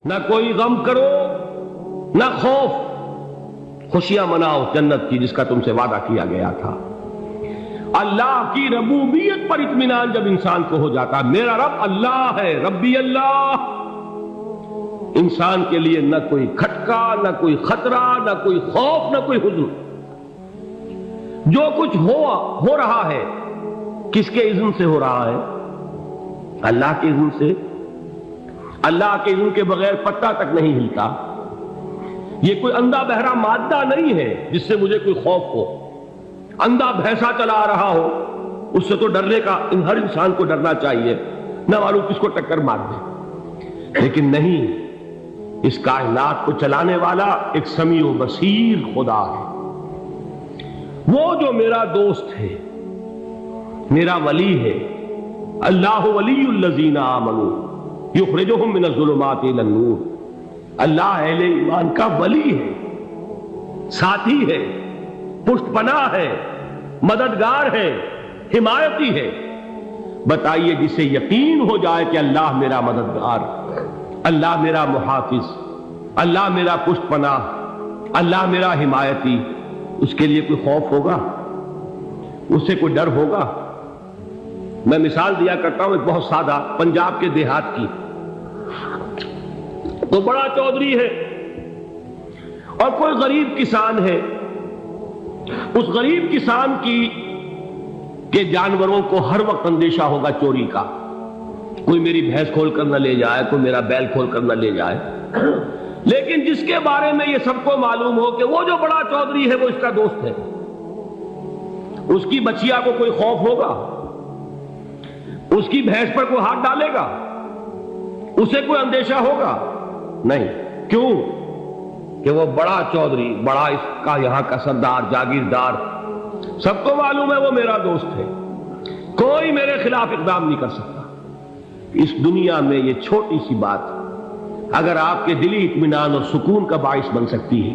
نہ کوئی غم کرو نہ خوف، خوشیاں مناؤ جنت کی جس کا تم سے وعدہ کیا گیا تھا۔ اللہ کی ربوبیت پر اطمینان جب انسان کو ہو جاتا، میرا رب اللہ ہے، ربی اللہ، انسان کے لیے نہ کوئی کھٹکا، نہ کوئی خطرہ، نہ کوئی خوف، نہ کوئی حزن۔ جو کچھ ہو رہا ہے کس کے اذن سے ہو رہا ہے؟ اللہ کے اذن سے۔ اللہ کے اذن کے بغیر پتہ تک نہیں ہلتا۔ یہ کوئی اندھا بہرا مادہ نہیں ہے جس سے مجھے کوئی خوف ہو۔ اندھا بھینسا چلا رہا ہو اس سے تو ڈرنے کا ہر انسان کو ڈرنا چاہیے، نہ معلوم کس کو ٹکر مار دے، لیکن نہیں، اس کائنات کو چلانے والا ایک سمیع و بصیر خدا ہے۔ وہ جو میرا دوست ہے، میرا ولی ہے، اللہ ولی الذین آمنوا یخرجہم من الظلمات الی النور۔ اللہ اہل ایمان کا ولی ہے، ساتھی ہے، پشت پناہ ہے، مددگار ہے، حمایتی ہے۔ بتائیے جسے یقین ہو جائے کہ اللہ میرا مددگار، اللہ میرا محافظ، اللہ میرا پشت پناہ، اللہ میرا حمایتی، اس کے لیے کوئی خوف ہوگا؟ اس سے کوئی ڈر ہوگا؟ میں مثال دیا کرتا ہوں ایک بہت سادہ، پنجاب کے دیہات کی۔ تو بڑا چودھری ہے اور کوئی غریب کسان ہے۔ اس غریب کسان کے جانوروں کو ہر وقت اندیشہ ہوگا چوری کا، کوئی میری بھینس کھول کر نہ لے جائے، کوئی میرا بیل کھول کر نہ لے جائے۔ لیکن جس کے بارے میں یہ سب کو معلوم ہو کہ وہ جو بڑا چودھری ہے وہ اس کا دوست ہے، اس کی بچیا کو کوئی خوف ہوگا؟ اس کی بھینس پر کوئی ہاتھ ڈالے گا؟ اسے کوئی اندیشہ ہوگا؟ نہیں۔ کیوں؟ کہ وہ بڑا چودھری، بڑا اس کا یہاں کا سردار، جاگیردار، سب کو معلوم ہے وہ میرا دوست ہے، کوئی میرے خلاف اقدام نہیں کر سکتا۔ اس دنیا میں یہ چھوٹی سی بات اگر آپ کے دلی اطمینان اور سکون کا باعث بن سکتی ہے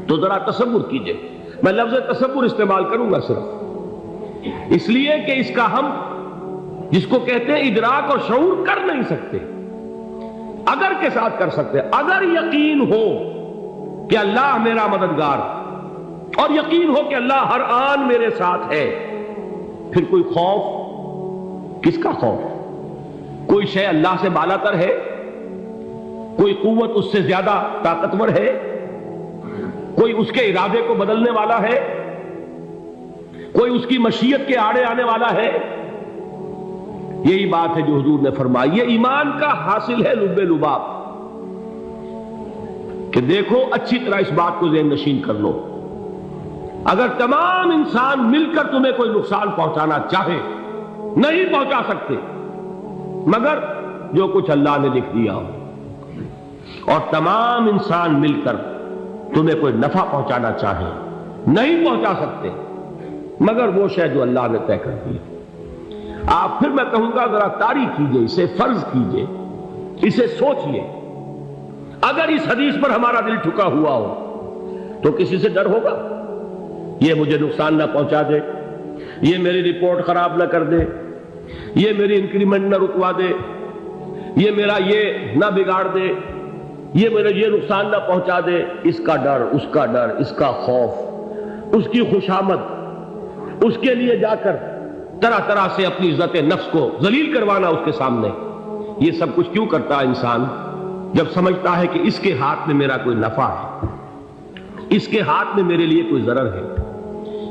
تو ذرا تصور کیجئے۔ میں لفظ تصور استعمال کروں گا صرف اس لیے کہ اس کا ہم جس کو کہتے ہیں ادراک اور شعور کر نہیں سکتے، اگر کے ساتھ کر سکتے۔ اگر یقین ہو کہ اللہ میرا مددگار اور یقین ہو کہ اللہ ہر آن میرے ساتھ ہے، پھر کوئی خوف؟ کس کا خوف؟ کوئی شے اللہ سے بالا تر ہے؟ کوئی قوت اس سے زیادہ طاقتور ہے؟ کوئی اس کے ارادے کو بدلنے والا ہے؟ کوئی اس کی مشیت کے آڑے آنے والا ہے؟ یہی بات ہے جو حضور نے فرمائی، یہ ایمان کا حاصل ہے لب لباب، کہ دیکھو اچھی طرح اس بات کو ذہن نشین کر لو، اگر تمام انسان مل کر تمہیں کوئی نقصان پہنچانا چاہے نہیں پہنچا سکتے، مگر جو کچھ اللہ نے لکھ دیا ہو، اور تمام انسان مل کر تمہیں کوئی نفع پہنچانا چاہے نہیں پہنچا سکتے، مگر وہ شے جو اللہ نے طے کر دی۔ آپ پھر میں کہوں گا ذرا طاری کیجئے، اسے فرض کیجئے، اسے سوچئے، اگر اس حدیث پر ہمارا دل ٹھکا ہوا ہو تو کسی سے ڈر ہوگا؟ یہ مجھے نقصان نہ پہنچا دے، یہ میری رپورٹ خراب نہ کر دے، یہ میری انکریمنٹ نہ رکوا دے، یہ میرا یہ نہ بگاڑ دے، یہ میرے یہ نقصان نہ پہنچا دے۔ اس کا ڈر، اس کا ڈر، اس کا خوف، اس کی خوشامد، اس کے لیے جا کر طرح طرح سے اپنی عزت نفس کو ذلیل کروانا اس کے سامنے، یہ سب کچھ کیوں کرتا ہے انسان؟ جب سمجھتا ہے کہ اس کے ہاتھ میں میرا کوئی نفع ہے، اس کے ہاتھ میں میرے لیے کوئی ضرر ہے،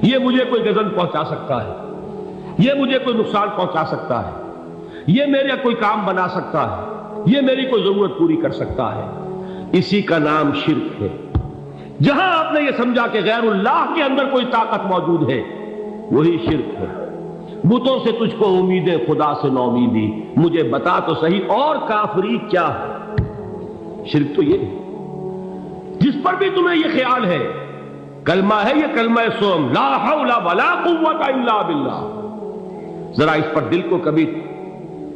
یہ مجھے کوئی غضب پہنچا سکتا ہے، یہ مجھے کوئی نقصان پہنچا سکتا ہے، یہ میرا کوئی کام بنا سکتا ہے، یہ میری کوئی ضرورت پوری کر سکتا ہے، اسی کا نام شرک ہے۔ جہاں آپ نے یہ سمجھا کہ غیر اللہ کے اندر کوئی طاقت موجود ہے، وہی شرک ہے۔ بتوں سے تجھ کو امیدیں، خدا سے نومیدی، مجھے بتا تو صحیح اور کافری کیا ہے؟ شرک تو یہ ہے۔ جس پر بھی تمہیں یہ خیال ہے، کلمہ ہے یہ کلمہ سوم، لا حول ولا قوت الا باللہ، ذرا اس پر دل کو کبھی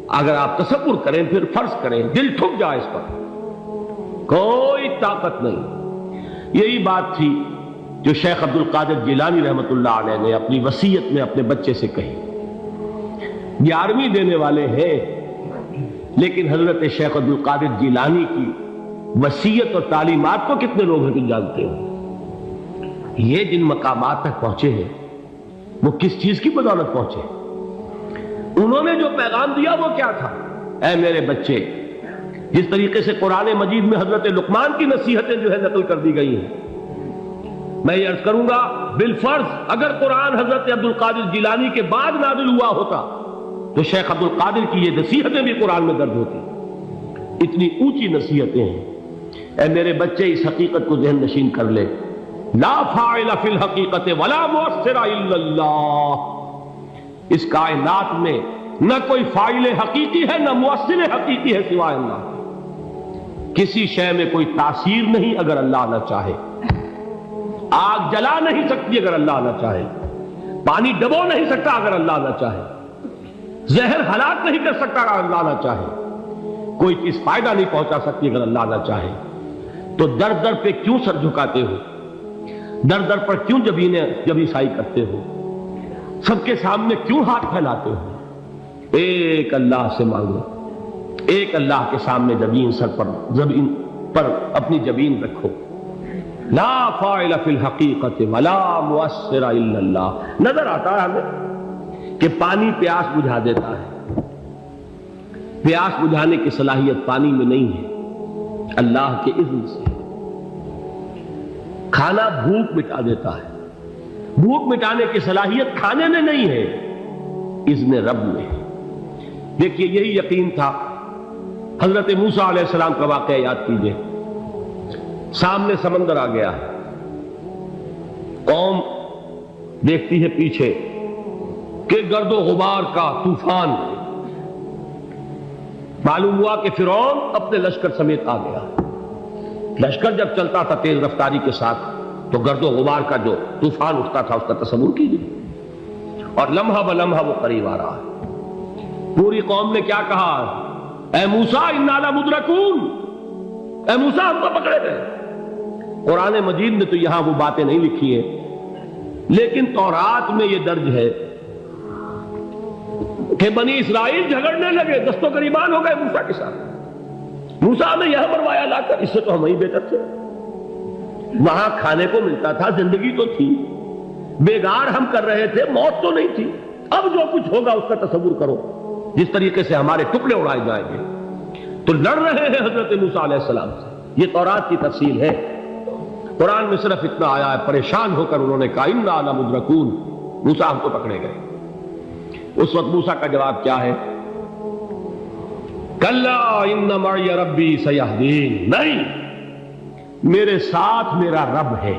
اگر آپ تصور کریں، پھر فرض کریں، دل ٹھک جائے اس پر، کوئی طاقت نہیں۔ یہی بات تھی جو شیخ عبد القادر جیلانی رحمۃ اللہ علیہ نے اپنی وصیت میں اپنے بچے سے کہی۔ 11ویں دینے والے ہیں، لیکن حضرت شیخ عبد القادر جیلانی کی وصیت اور تعلیمات کو کتنے لوگ ہیں تم جانتے ہو؟ یہ جن مقامات تک پہنچے ہیں وہ کس چیز کی بدولت پہنچے؟ انہوں نے جو پیغام دیا وہ کیا تھا؟ اے میرے بچے، جس طریقے سے قرآن مجید میں حضرت لقمان کی نصیحتیں جو ہے نقل کر دی گئی ہیں، میں یہ عرض کروں گا بالفرض اگر قرآن حضرت عبد القادر جیلانی کے بعد نازل ہوا ہوتا تو شیخ عبد القادر کی یہ نصیحتیں بھی قرآن میں درج ہوتی۔ اتنی اونچی نصیحتیں ہیں۔ اے میرے بچے، اس حقیقت کو ذہن نشین کر لے، لا فاعل فی الحقیقت ولا مؤثر الا اللہ۔ اس کائنات میں نہ کوئی فاعل حقیقی ہے نہ مؤثر حقیقی ہے سوائے اللہ۔ کسی شے میں کوئی تاثیر نہیں اگر اللہ نہ چاہے۔ آگ جلا نہیں سکتی اگر اللہ نہ چاہے، پانی ڈبو نہیں سکتا اگر اللہ نہ چاہے، زہر ہلاک نہیں کر سکتا اگر اللہ نہ چاہے، کوئی چیز فائدہ نہیں پہنچا سکتی اگر اللہ نہ چاہے۔ تو در در پہ کیوں سر جھکاتے ہو؟ در در پر کیوں جبیں سائی کرتے ہو؟ سب کے سامنے کیوں ہاتھ پھیلاتے ہو؟ ایک اللہ سے مانگو، ایک اللہ کے سامنے زمین پر اپنی جبین رکھو۔ لا فاعل فی الحقیقت ولا مؤثر الا اللہ۔ نظر آتا ہے ہمیں کہ پانی پیاس بجھا دیتا ہے، پیاس بجھانے کی صلاحیت پانی میں نہیں ہے، اللہ کے اذن سے۔ کھانا بھوک مٹا دیتا ہے، بھوک مٹانے کی صلاحیت کھانے میں نہیں ہے، اذن رب میں ہے۔ دیکھیے یہی یقین تھا حضرت موسیٰ علیہ السلام کا واقعہ یاد کیجئے۔ سامنے سمندر آ گیا ہے، قوم دیکھتی ہے پیچھے کہ گرد و غبار کا طوفان۔ معلوم ہوا کہ فرعون اپنے لشکر سمیت آ گیا۔ لشکر جب چلتا تھا تیز رفتاری کے ساتھ تو گرد و غبار کا جو طوفان اٹھتا تھا اس کا تصور کیجیے، اور لمحہ بلمحہ وہ قریب آ رہا ہے۔ پوری قوم نے کیا کہا؟ اے موسیٰ انا لمدرکون، اے موسیٰ ہم کو پکڑے گئے۔ قرآن مجید نے تو یہاں وہ باتیں نہیں لکھی ہیں، لیکن تورات میں یہ درج ہے کہ بنی اسرائیل جھگڑنے لگے، دست و گریبان ہو گئے موسیٰ کے ساتھ۔ موسیٰ نے یہاں مروایا لا کر، اس سے تو ہم ہی بہتر تھے، وہاں کھانے کو ملتا تھا، زندگی تو تھی، بیگار ہم کر رہے تھے، موت تو نہیں تھی۔ اب جو کچھ ہوگا اس کا تصور کرو، جس طریقے سے ہمارے ٹکڑے اڑائے جائیں گے۔ تو لڑ رہے ہیں حضرت موسیٰ علیہ السلام سے۔ یہ تورات کی تفصیل ہے، قرآن میں صرف اتنا آیا ہے، پریشان ہو کر انہوں نے کہا انا لمدرکون، موسیٰ ہم کو پکڑے گئے۔ اس وقت موسیٰ کا جواب کیا ہے؟ کلا ان معی ربی سیہدین، نہیں، میرے ساتھ میرا رب ہے،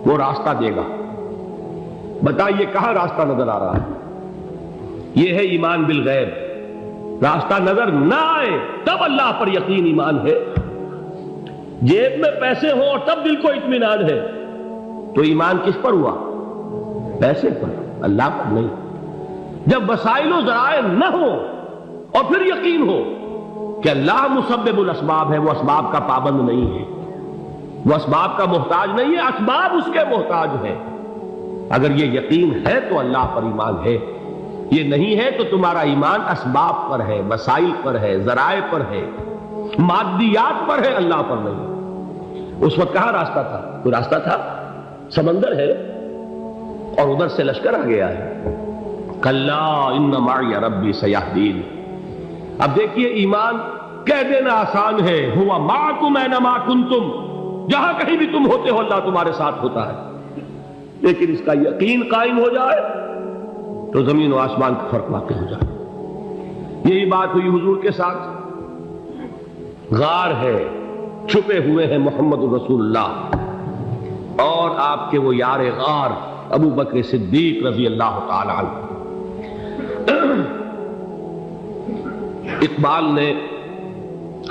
وہ راستہ دے گا۔ بتائیے کہاں راستہ نظر آ رہا ہے؟ یہ ہے ایمان بالغیب۔ راستہ نظر نہ آئے تب اللہ پر یقین ایمان ہے۔ جیب میں پیسے ہوں اور تب دل کو اطمینان ہے تو ایمان کس پر ہوا؟ پیسے پر، اللہ پر نہیں۔ جب وسائل و ذرائع نہ ہو اور پھر یقین ہو کہ اللہ مسبب الاسباب ہے، وہ اسباب کا پابند نہیں ہے، وہ اسباب کا محتاج نہیں ہے، اسباب اس کے محتاج ہے۔ اگر یہ یقین ہے تو اللہ پر ایمان ہے، یہ نہیں ہے تو تمہارا ایمان اسباب پر ہے، وسائل پر ہے، ذرائع پر ہے، مادیات پر ہے، اللہ پر نہیں۔ اس وقت کہاں راستہ تھا؟ کوئی راستہ تھا؟ سمندر ہے اور ادھر سے لشکر آ گیا ہے۔ کلا ان معی ربی سیہدین۔ اب دیکھیے ایمان کہہ دینا آسان ہے، ہوا معکم اینما کنتم، جہاں کہیں بھی تم ہوتے ہو اللہ تمہارے ساتھ ہوتا ہے، لیکن اس کا یقین قائم ہو جائے تو زمین و آسمان کا فرق واقع ہو جائے۔ یہی بات ہوئی حضور کے ساتھ۔ غار ہے، چھپے ہوئے ہیں محمد رسول اللہ اور آپ کے وہ یار غار ابو بکر صدیق رضی اللہ تعالی عنہ۔ اقبال نے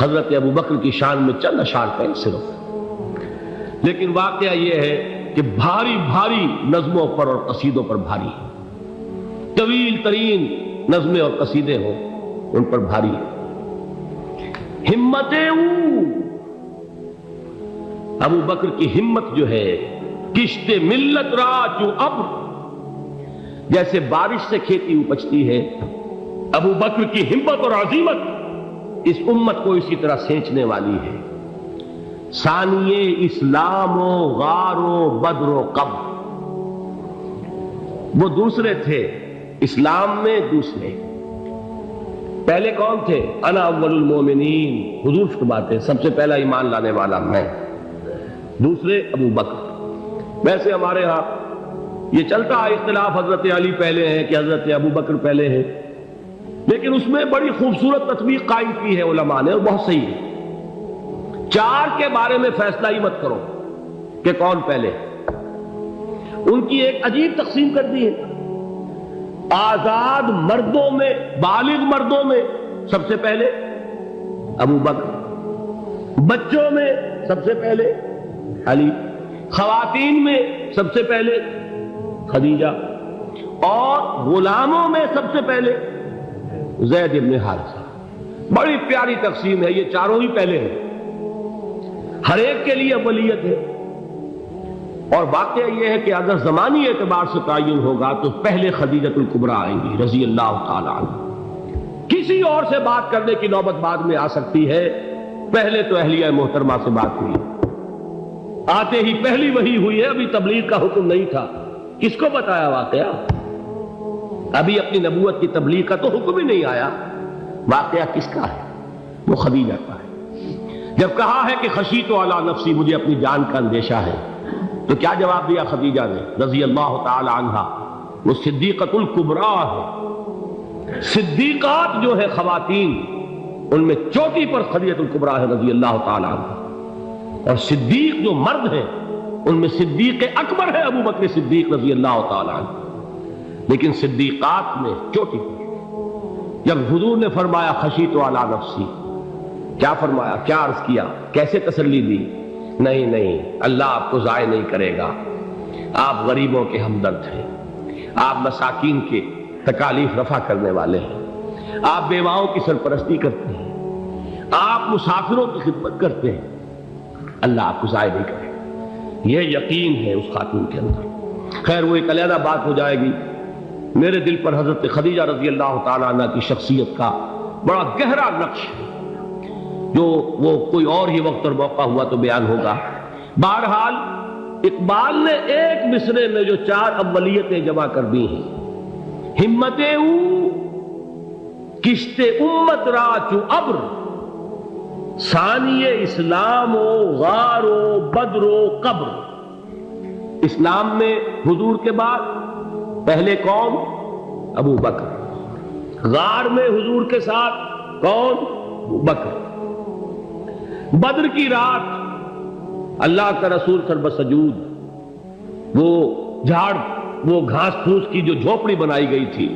حضرت ابو بکر کی شان میں چند اشعار کہے صرف، لیکن واقعہ یہ ہے کہ بھاری بھاری نظموں پر اور قصیدوں پر بھاری ہے، طویل ترین نظمیں اور قصیدے ہوں ان پر بھاری ہے۔ ہمتیں ابو بکر کی ہمت جو ہے، کشت ملت را جو ابر، جیسے بارش سے کھیتی اپجتی ہے، ابو بکر کی ہمت اور عزیمت اس امت کو اسی طرح سینچنے والی ہے۔ ثانیے اسلام و غار و بدر و قبر، وہ دوسرے تھے اسلام میں، دوسرے پہلے کون تھے؟ انا اول المومنین، حضور فرماتے سب سے پہلا ایمان لانے والا میں، دوسرے ابو بکر۔ ویسے ہمارے ہاں یہ چلتا ہے اختلاف، حضرت علی پہلے ہیں کہ حضرت ابو بکر پہلے ہیں، لیکن اس میں بڑی خوبصورت تطبیق قائم کی ہے علماء نے، اور بہت صحیح ہے۔ چار کے بارے میں فیصلہ ہی مت کرو کہ کون پہلے، ان کی ایک عجیب تقسیم کر دی ہے۔ آزاد مردوں میں، بالغ مردوں میں سب سے پہلے ابو بکر، بچوں میں سب سے پہلے علی، خواتین میں سب سے پہلے خدیجہ، اور غلاموں میں سب سے پہلے زید بن حارثہ۔ بڑی پیاری تقسیم ہے، یہ چاروں ہی پہلے ہیں، ہر ایک کے لیے اولیت ہے۔ اور واقعہ یہ ہے کہ اگر زمانی اعتبار سے تعین ہوگا تو پہلے خدیجۃ الکبریٰ آئیں گی رضی اللہ تعالی عنہ، کسی اور سے بات کرنے کی نوبت بعد میں آ سکتی ہے، پہلے تو اہلیہ محترمہ سے بات ہوئی، آتے ہی پہلی وحی ہوئی ہے، ابھی تبلیغ کا حکم نہیں تھا۔ کس کو بتایا واقعہ؟ ابھی اپنی نبوت کی تبلیغ کا تو حکم ہی نہیں آیا، واقعہ کس کا ہے؟ وہ خدیجہ کا ہے۔ جب کہا ہے کہ خشیت علی نفسی، مجھے اپنی جان کا اندیشہ ہے، تو کیا جواب دیا خدیجہ نے رضی اللہ تعالی عنہا؟ وہ صدیقۃ الکبریٰ ہے، صدیقات جو ہے خواتین ان میں چوٹی پر خدیجۃ الکبریٰ ہے رضی اللہ تعالی عنہا، اور صدیق جو مرد ہیں ان میں صدیق اکبر ہے ابو بکر صدیق رضی اللہ تعالی عنہ، لیکن صدیقات میں چوٹی پر۔ جب حضور نے فرمایا خشیت علی نفسی، کیا فرمایا، کیا عرض کیا، کیسے تسلی دی؟ نہیں نہیں، اللہ آپ کو ضائع نہیں کرے گا، آپ غریبوں کے ہمدرد ہیں، آپ مساکین کے تکالیف رفع کرنے والے ہیں، آپ بیواؤں کی سرپرستی کرتے ہیں، آپ مسافروں کی خدمت کرتے ہیں، اللہ آپ کو ضائع نہیں کرے گا۔ یہ یقین ہے اس خاتون کے اندر۔ خیر وہ ایک علیحدہ بات ہو جائے گی۔ میرے دل پر حضرت خدیجہ رضی اللہ تعالیٰ عنہ کی شخصیت کا بڑا گہرا نقش ہے، جو وہ کوئی اور ہی وقت اور موقع ہوا تو بیان ہوگا۔ بہرحال اقبال نے ایک مصرے میں جو چار اولیتیں جمع کر دی ہیں، ہمتیں او کشت امت را چو ابر، ثانی اسلام و غار و بدر و قبر۔ اسلام میں حضور کے بعد پہلے کون؟ ابو بکر۔ غار میں حضور کے ساتھ کون؟ ابو بکر۔ بدر کی رات اللہ کا رسول سر بسجود، وہ جھاڑ، وہ گھاس پھوس کی جو جھوپڑی بنائی گئی تھی،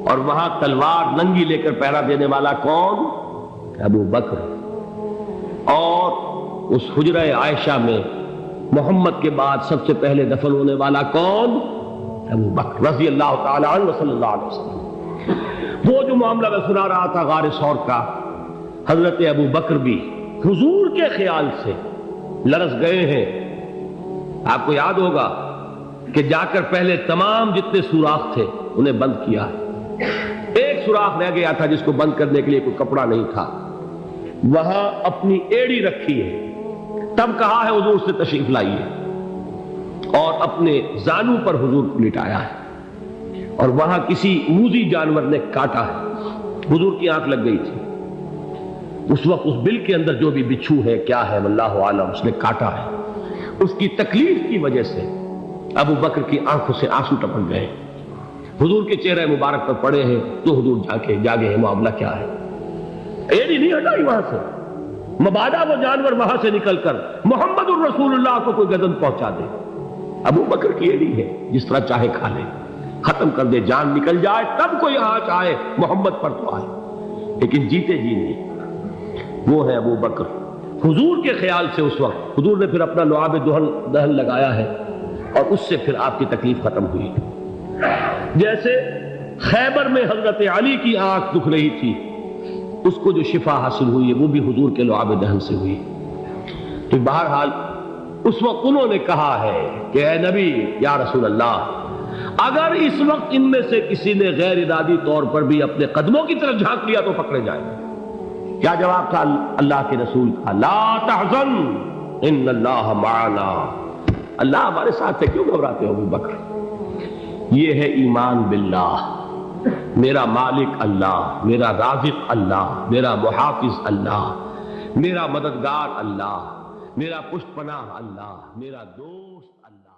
اور وہاں تلوار ننگی لے کر پہرا دینے والا کون؟ ابو بکر۔ اور اس حجرہ عائشہ میں محمد کے بعد سب سے پہلے دفن ہونے والا کون؟ ابو بکر رضی اللہ تعالی عنہ وصلی اللہ علیہ وسلم۔ وہ جو معاملہ میں سنا رہا تھا غار ثور کا، حضرت ابو بکر بھی حضور کے خیال سے لرز گئے ہیں۔ آپ کو یاد ہوگا کہ جا کر پہلے تمام جتنے سوراخ تھے انہیں بند کیا ہے، ایک سوراخ رہ گیا تھا جس کو بند کرنے کے لیے کوئی کپڑا نہیں تھا، وہاں اپنی ایڑی رکھی ہے، تب کہا ہے حضور سے تشریف لائیے، اور اپنے زانو پر حضور کو لٹایا ہے، اور وہاں کسی موذی جانور نے کاٹا ہے، حضور کی آنکھ لگ گئی تھی، اس وقت اس بل کے اندر جو بھی بچھو ہے کیا ہے واللہ عالم، اس نے کاٹا ہے، اس کی تکلیف کی وجہ سے ابو بکر کی آنکھوں سے آنسو ٹپک گئے، حضور کے چہرے مبارک پر پڑے ہیں، تو حضور جاگے ہیں، معاملہ کیا ہے؟ ایڑی نہیں ہٹائی وہاں سے، مبادا وہ جانور وہاں سے نکل کر محمد الرسول اللہ کو کوئی گردن پہنچا دے، ابو بکر کی ایڑی ہے، جس طرح چاہے کھا لے، ختم کر دے، جان نکل جائے تب کوئی آنچ آئے، محمد پر تو آئے، لیکن جیتے جی نہیں۔ وہ ہے ابو بکر۔ حضور کے خیال سے اس وقت حضور نے پھر اپنا لعاب دہن لگایا ہے، اور اس سے پھر آپ کی تکلیف ختم ہوئی۔ جیسے خیبر میں حضرت علی کی آنکھ دکھ رہی تھی، اس کو جو شفا حاصل ہوئی ہے وہ بھی حضور کے لعاب دہن سے ہوئی۔ تو بہرحال اس وقت انہوں نے کہا ہے کہ اے نبی یا رسول اللہ، اگر اس وقت ان میں سے کسی نے غیر ارادی طور پر بھی اپنے قدموں کی طرف جھانک لیا تو پکڑے جائیں گے۔ کیا جواب تھا اللہ کے رسول کا؟ لا تحزن ان اللہ معنا، اللہ ہمارے ساتھ ہے، کیوں گھبراتے ہو ابو بکر؟ یہ ہے ایمان باللہ، میرا مالک اللہ، میرا رازق اللہ، میرا محافظ اللہ، میرا مددگار اللہ، میرا پشت پناہ اللہ، میرا دوست اللہ۔